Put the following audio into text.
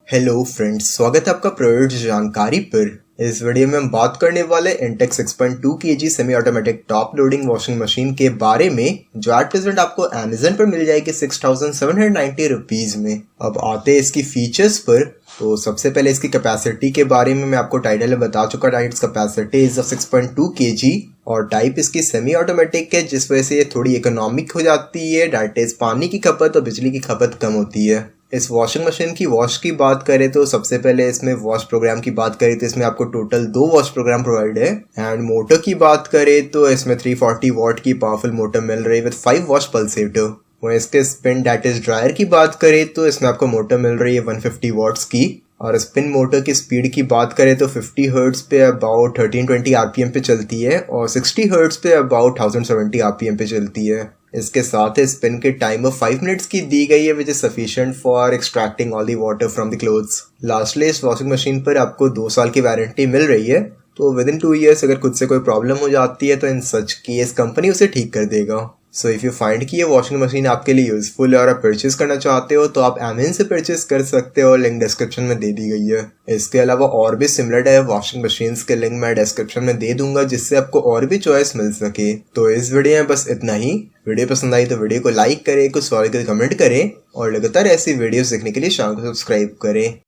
Hello friends, स्वागत है आपका प्रोडक्ट जानकारी पर। इस वीडियो में हम बात करने वाले Intex 6.2 kg semi automatic top loading washing machine के बारे में, जो एट प्रेजेंट आपको अमेजन पर मिल जाएगी 6790 रुपीज में। अब आते हैं इसकी फीचर्स पर। तो सबसे पहले इसकी कैपेसिटी के बारे में मैं आपको टाइटल में बता चुका था। इट्स कैपेसिटी इज 6.2 kg और टाइप इसकी सेमी ऑटोमेटिक है, जिस वजह से ये थोड़ी इकोनॉमिक हो जाती है। डेट इज पानी की खपत और बिजली की खपत कम होती है। इस वॉशिंग मशीन की वॉश की बात करें तो सबसे पहले इसमें वॉश प्रोग्राम की बात करें तो इसमें आपको टोटल 2 वॉश प्रोग्राम प्रोवाइड है। एंड मोटर की बात करें तो इसमें 340 वॉट की पावरफुल मोटर मिल रही है विद 5 वॉश पल्सेटर। वो इसके स्पिन डेट इज ड्रायर की बात करें तो इसमें आपको मोटर मिल रही है 150 वॉट्स की। और स्पिन मोटर की स्पीड की बात करें तो 50 हर्ट्ज पे अबाउट 1320 आरपीएम पे चलती है और 60 हर्ट्ज पे अबाउट 1070 आरपीएम पे चलती है। इसके साथ ही स्पिन के टाइमर 5 मिनट्स की दी गई है, which is sufficient for extracting all the water from the clothes. Lastly इस वॉशिंग मशीन पर आपको 2 साल की वारंटी मिल रही है, तो विद इन 2 ईयर्स अगर खुद से कोई प्रॉब्लम हो जाती है तो इन सच केस कंपनी उसे ठीक कर देगा। सो इफ यू फाइंड कि ये वॉशिंग मशीन आपके लिए यूजफुल है और आप परचेज करना चाहते हो तो आप अमेजन से परचेज कर सकते हो। लिंक डिस्क्रिप्शन में दे दी गई है। इसके अलावा और भी सिमिलर टाइप वॉशिंग मशीन्स के लिंक मैं डिस्क्रिप्शन में दे दूंगा, जिससे आपको और भी चॉइस मिल सके। तो इस वीडियो में बस इतना ही। वीडियो पसंद आई तो वीडियो को लाइक करें, कुछ सवाल के कमेंट करें और लगातार ऐसी वीडियोस देखने के लिए चैनल को सब्सक्राइब करें।